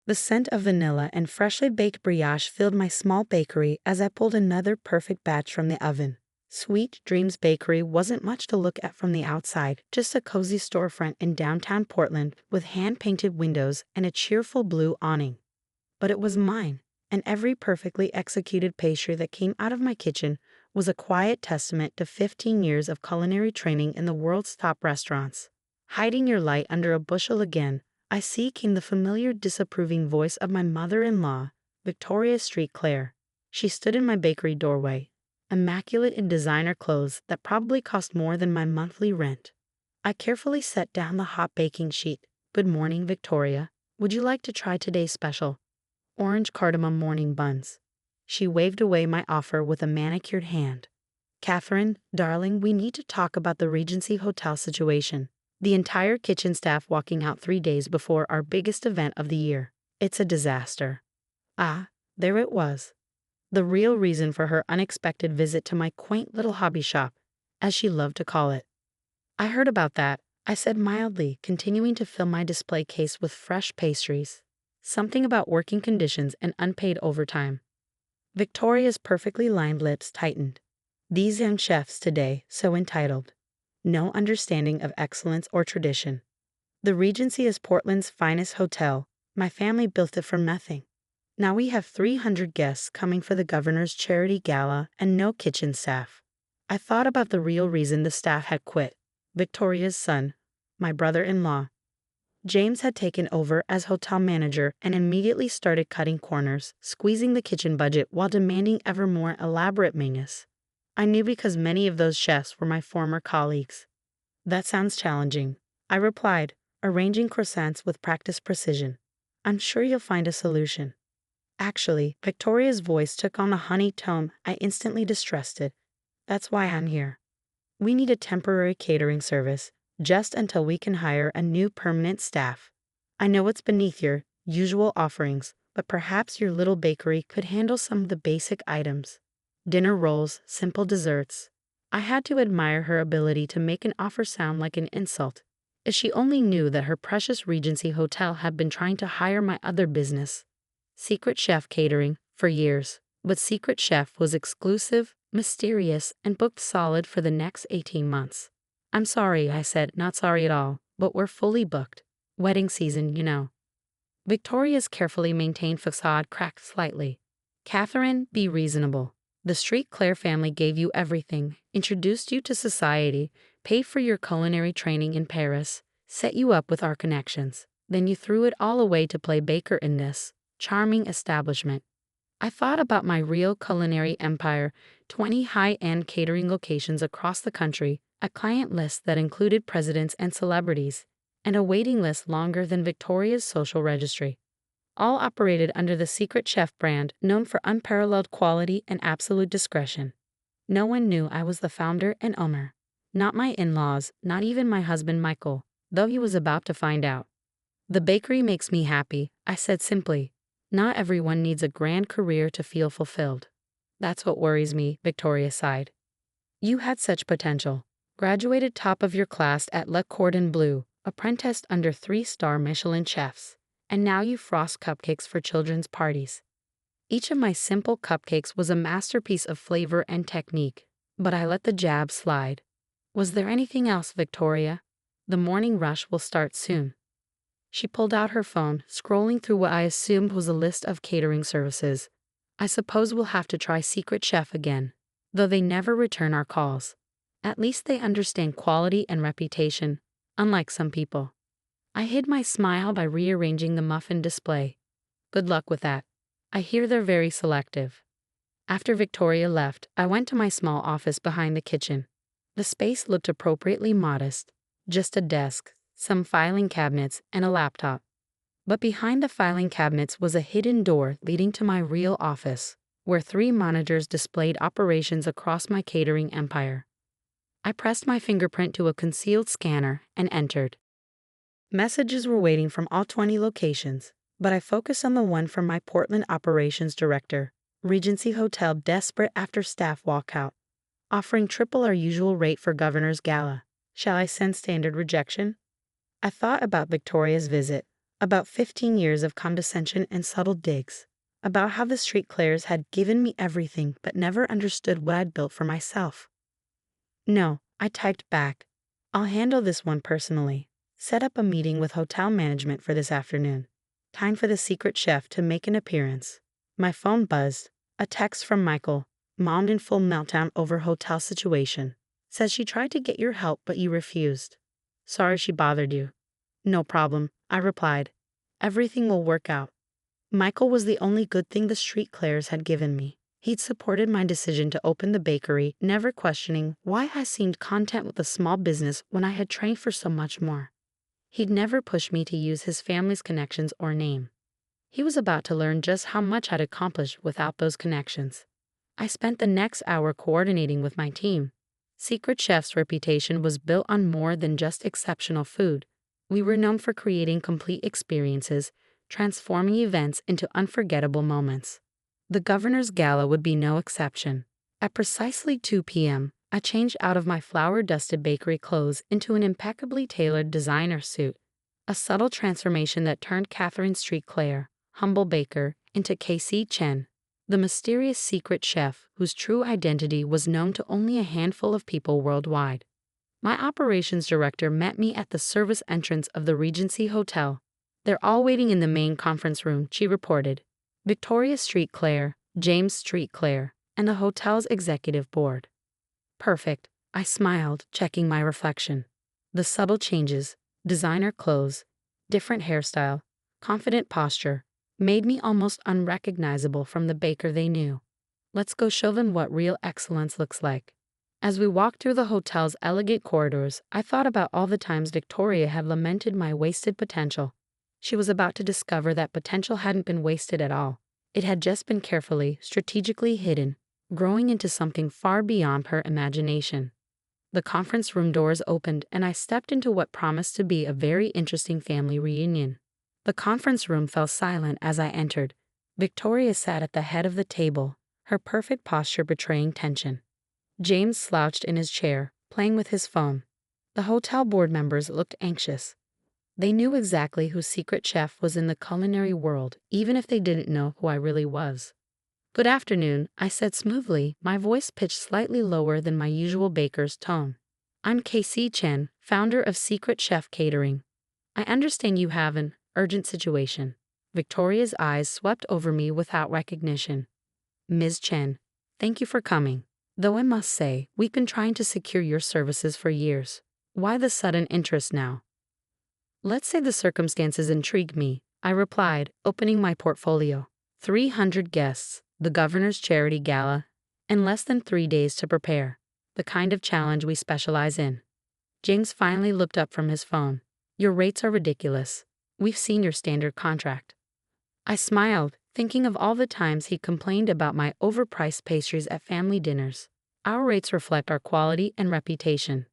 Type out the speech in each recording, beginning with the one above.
The scent of vanilla and freshly baked brioche filled my small bakery as I pulled another perfect batch from the oven. Sweet Dreams Bakery wasn't much to look at from the outside, just a cozy storefront in downtown Portland with hand-painted windows and a cheerful blue awning. But it was mine, and every perfectly executed pastry that came out of my kitchen was a quiet testament to 15 years of culinary training in the world's top restaurants. Hiding your light under a bushel again, I see came the familiar disapproving voice of my mother-in-law, Victoria Street Claire. She stood in my bakery doorway, immaculate in designer clothes that probably cost more than my monthly rent. I carefully set down the hot baking sheet. "Good morning, Victoria. Would you like to try today's special? Orange-cardamom morning buns." She waved away my offer with a manicured hand. "Katherine, darling, we need to talk about the Regency Hotel situation. The entire kitchen staff walking out 3 days before our biggest event of the year. It's a disaster." Ah, there it was. The real reason for her unexpected visit to my quaint little hobby shop, as she loved to call it. "I heard about that," I said mildly, continuing to fill my display case with fresh pastries. "Something about working conditions and unpaid overtime." Victoria's perfectly lined lips tightened. These young chefs today, so entitled. No understanding of excellence or tradition. The Regency is Portland's finest hotel. My family built it from nothing. Now we have 300 guests coming for the governor's charity gala and no kitchen staff. I thought about the real reason the staff had quit. Victoria's son, my brother-in-law. James had taken over as hotel manager and immediately started cutting corners, squeezing the kitchen budget while demanding ever more elaborate menus. I knew because many of those chefs were my former colleagues. "That sounds challenging," I replied, arranging croissants with practiced precision. "I'm sure you'll find a solution." Actually, Victoria's voice took on a honey tone I instantly distrusted. "That's why I'm here. We need a temporary catering service, just until we can hire a new permanent staff. I know it's beneath your usual offerings, but perhaps your little bakery could handle some of the basic items. Dinner rolls, simple desserts." I had to admire her ability to make an offer sound like an insult. If she only knew that her precious Regency Hotel had been trying to hire my other business, Secret Chef Catering, for years. But Secret Chef was exclusive, mysterious, and booked solid for the next 18 months. "I'm sorry," I said, "not sorry at all, but we're fully booked. Wedding season, you know." Victoria's carefully maintained facade cracked slightly. "Katherine, be reasonable. The Street Claire family gave you everything, introduced you to society, paid for your culinary training in Paris, set you up with our connections. Then you threw it all away to play baker in this charming establishment." I thought about my real culinary empire, 20 high-end catering locations across the country, a client list that included presidents and celebrities, and a waiting list longer than Victoria's social registry. All operated under the Secret Chef brand, known for unparalleled quality and absolute discretion. No one knew I was the founder and owner. Not my in-laws, not even my husband Michael, though he was about to find out. "The bakery makes me happy," I said simply. "Not everyone needs a grand career to feel fulfilled." "That's what worries me," Victoria sighed. "You had such potential. Graduated top of your class at Le Cordon Bleu, apprenticed under 3-star Michelin chefs, and now you frost cupcakes for children's parties." Each of my simple cupcakes was a masterpiece of flavor and technique, but I let the jab slide. "Was there anything else, Victoria? The morning rush will start soon." She pulled out her phone, scrolling through what I assumed was a list of catering services. "I suppose we'll have to try Secret Chef again, though they never return our calls. At least they understand quality and reputation, unlike some people." I hid my smile by rearranging the muffin display. "Good luck with that. I hear they're very selective." After Victoria left, I went to my small office behind the kitchen. The space looked appropriately modest, just a desk, some filing cabinets, and a laptop. But behind the filing cabinets was a hidden door leading to my real office, where 3 monitors displayed operations across my catering empire. I pressed my fingerprint to a concealed scanner and entered. Messages were waiting from all 20 locations, but I focused on the one from my Portland operations director, Regency Hotel, desperate after staff walkout, offering triple our usual rate for governor's gala. Shall I send standard rejection? I thought about Victoria's visit, About 15 years of condescension and subtle digs. About how the street Claires had given me everything but never understood what I'd built for myself. No, I typed back. I'll handle this one personally. Set up a meeting with hotel management for this afternoon. Time for the secret chef to make an appearance. My phone buzzed. A text from Michael. Mom in full meltdown over hotel situation. Says she tried to get your help but you refused. Sorry she bothered you. No problem, I replied. Everything will work out. Michael was the only good thing the street Claires had given me. He'd supported my decision to open the bakery, never questioning why I seemed content with a small business when I had trained for so much more. He'd never pushed me to use his family's connections or name. He was about to learn just how much I'd accomplished without those connections. I spent the next hour coordinating with my team. Secret Chef's reputation was built on more than just exceptional food. We were known for creating complete experiences, transforming events into unforgettable moments. The governor's gala would be no exception. At precisely 2 p.m., I changed out of my flour-dusted bakery clothes into an impeccably tailored designer suit, a subtle transformation that turned Katherine Street Claire, humble baker, into Casey Chen, the mysterious secret chef whose true identity was known to only a handful of people worldwide. My operations director met me at the service entrance of the Regency Hotel. They're all waiting in the main conference room, she reported. Victoria Street Claire, James Street Claire, and the hotel's executive board. Perfect, I smiled, checking my reflection. The subtle changes, designer clothes, different hairstyle, confident posture, made me almost unrecognizable from the baker they knew. Let's go show them what real excellence looks like. As we walked through the hotel's elegant corridors, I thought about all the times Victoria had lamented my wasted potential. She was about to discover that potential hadn't been wasted at all. It had just been carefully, strategically hidden, growing into something far beyond her imagination. The conference room doors opened and I stepped into what promised to be a very interesting family reunion. The conference room fell silent as I entered. Victoria sat at the head of the table, her perfect posture betraying tension. James slouched in his chair, playing with his phone. The hotel board members looked anxious. They knew exactly whose secret chef was in the culinary world, even if they didn't know who I really was. Good afternoon, I said smoothly, my voice pitched slightly lower than my usual baker's tone. I'm Casey Chen, founder of Secret Chef Catering. I understand you have an urgent situation. Victoria's eyes swept over me without recognition. Ms. Chen, thank you for coming. Though I must say, we've been trying to secure your services for years. Why the sudden interest now? Let's say the circumstances intrigue me, I replied, opening my portfolio. 300 guests, the governor's charity gala, and less than 3 days to prepare. The kind of challenge we specialize in. James finally looked up from his phone. Your rates are ridiculous. We've seen your standard contract. I smiled, thinking of all the times he complained about my overpriced pastries at family dinners. Our rates reflect our quality and reputation.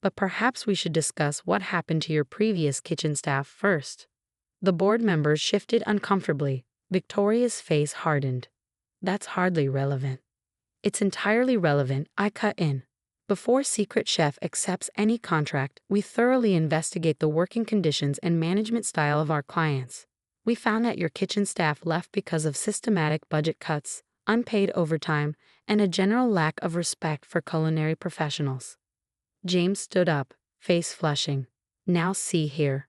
But perhaps we should discuss what happened to your previous kitchen staff first. The board members shifted uncomfortably. Victoria's face hardened. That's hardly relevant. It's entirely relevant, I cut in. Before Secret Chef accepts any contract, we thoroughly investigate the working conditions and management style of our clients. We found that your kitchen staff left because of systematic budget cuts, unpaid overtime, and a general lack of respect for culinary professionals. James stood up, face flushing. Now see here.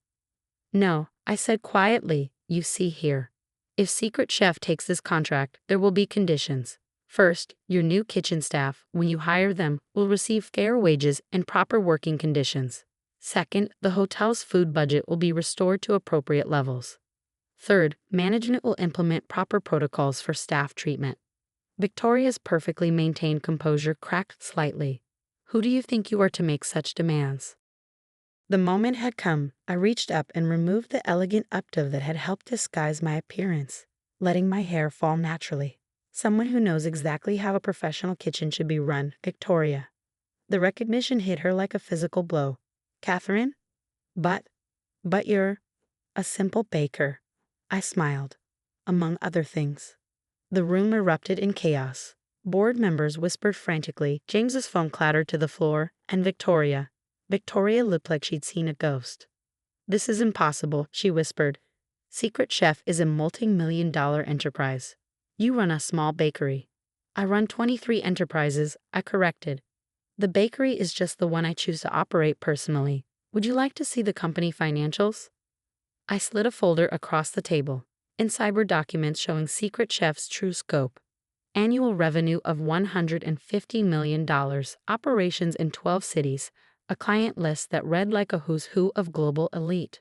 No, I said quietly, you see here. If Secret Chef takes this contract, there will be conditions. First, your new kitchen staff, when you hire them, will receive fair wages and proper working conditions. Second, the hotel's food budget will be restored to appropriate levels. Third, management will implement proper protocols for staff treatment. Victoria's perfectly maintained composure cracked slightly. Who do you think you are to make such demands? The moment had come. I reached up and removed the elegant updo that had helped disguise my appearance, letting my hair fall naturally. Someone who knows exactly how a professional kitchen should be run, Victoria. The recognition hit her like a physical blow. Katherine? But you're a simple baker. I smiled. Among other things. The room erupted in chaos. Board members whispered frantically, James's phone clattered to the floor, and Victoria looked like she'd seen a ghost. This is impossible, she whispered. Secret Chef is a multi-million-dollar enterprise. You run a small bakery. I run 23 enterprises, I corrected. The bakery is just the one I choose to operate personally. Would you like to see the company financials? I slid a folder across the table. Inside were documents showing Secret Chef's true scope. Annual revenue of $150 million, operations in 12 cities, a client list that read like a who's who of global elite.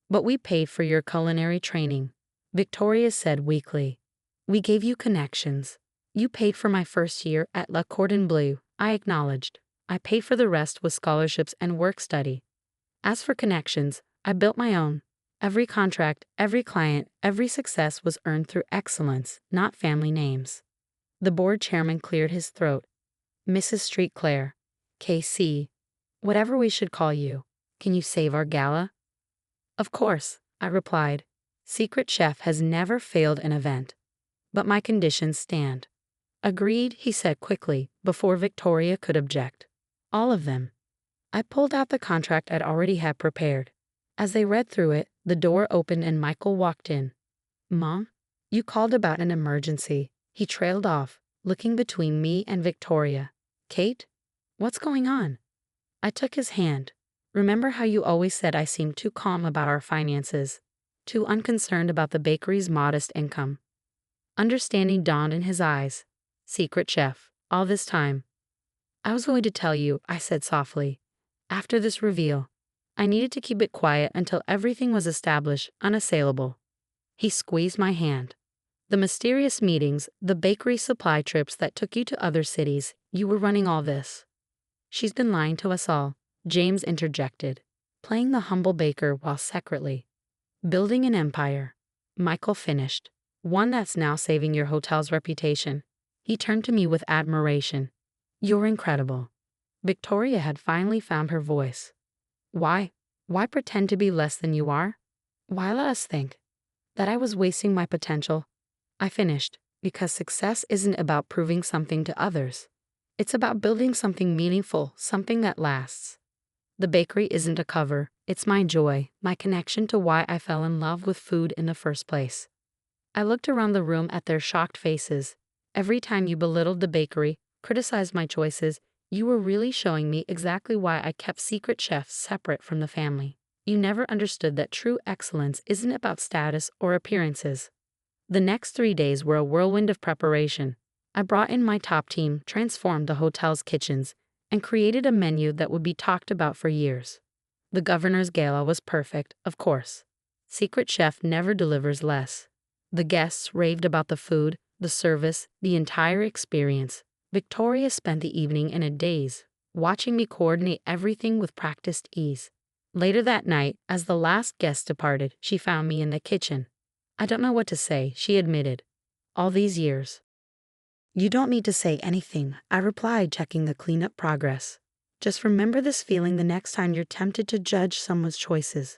But we paid for your culinary training, Victoria said weakly. We gave you connections. You paid for my first year at Le Cordon Bleu, I acknowledged. I paid for the rest with scholarships and work study. As for connections, I built my own. Every contract, every client, every success was earned through excellence, not family names. The board chairman cleared his throat. Mrs. Street Claire, KC, whatever we should call you, can you save our gala? Of course, I replied. Secret Chef has never failed an event. But my conditions stand. Agreed, he said quickly, before Victoria could object. All of them. I pulled out the contract I'd already had prepared. As they read through it, the door opened and Michael walked in. Mom, you called about an emergency. He trailed off, looking between me and Victoria. Kate? What's going on? I took his hand. Remember how you always said I seemed too calm about our finances, too unconcerned about the bakery's modest income? Understanding dawned in his eyes. Secret Chef, all this time. I was going to tell you, I said softly. After this reveal, I needed to keep it quiet until everything was established, unassailable. He squeezed my hand. The mysterious meetings, the bakery supply trips that took you to other cities, you were running all this. She's been lying to us all, James interjected, playing the humble baker while secretly building an empire. Michael finished, one that's now saving your hotel's reputation. He turned to me with admiration. You're incredible. Victoria had finally found her voice. Why? Why pretend to be less than you are? Why let us think that I was wasting my potential? I finished, because success isn't about proving something to others. It's about building something meaningful, something that lasts. The bakery isn't a cover, it's my joy, my connection to why I fell in love with food in the first place. I looked around the room at their shocked faces. Every time you belittled the bakery, criticized my choices, you were really showing me exactly why I kept Secret Chef separate from the family. You never understood that true excellence isn't about status or appearances. The next 3 days were a whirlwind of preparation. I brought in my top team, transformed the hotel's kitchens, and created a menu that would be talked about for years. The governor's gala was perfect, of course. Secret Chef never delivers less. The guests raved about the food, the service, the entire experience. Victoria spent the evening in a daze, watching me coordinate everything with practiced ease. Later that night, as the last guest departed, she found me in the kitchen. I don't know what to say, she admitted. All these years. You don't need to say anything, I replied, checking the cleanup progress. Just remember this feeling the next time you're tempted to judge someone's choices.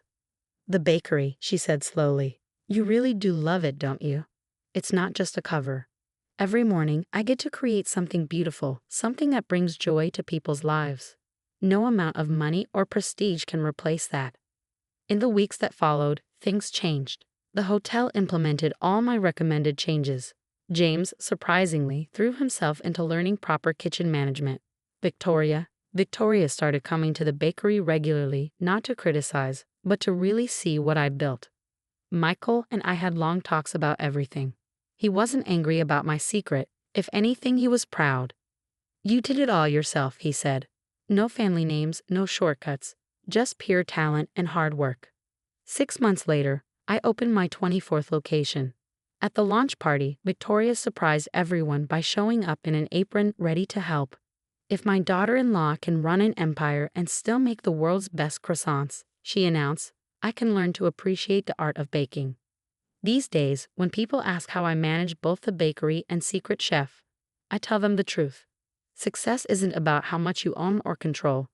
The bakery, she said slowly. You really do love it, don't you? It's not just a cover. Every morning, I get to create something beautiful, something that brings joy to people's lives. No amount of money or prestige can replace that. In the weeks that followed, things changed. The hotel implemented all my recommended changes. James, surprisingly, threw himself into learning proper kitchen management. Victoria started coming to the bakery regularly, not to criticize, but to really see what I'd built. Michael and I had long talks about everything. He wasn't angry about my secret. If anything, he was proud. You did it all yourself, he said. No family names, no shortcuts, just pure talent and hard work. 6 months later, I opened my 24th location. At the launch party, Victoria surprised everyone by showing up in an apron ready to help. If my daughter-in-law can run an empire and still make the world's best croissants, she announced, I can learn to appreciate the art of baking. These days, when people ask how I manage both the bakery and Secret Chef, I tell them the truth. Success isn't about how much you own or control.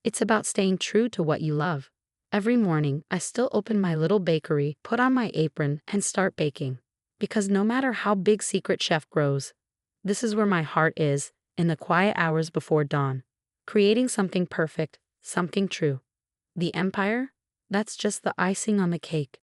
It's about staying true to what you love. Every morning, I still open my little bakery, put on my apron, and start baking. Because no matter how big Secret Chef grows, this is where my heart is, in the quiet hours before dawn. Creating something perfect, something true. The empire? That's just the icing on the cake.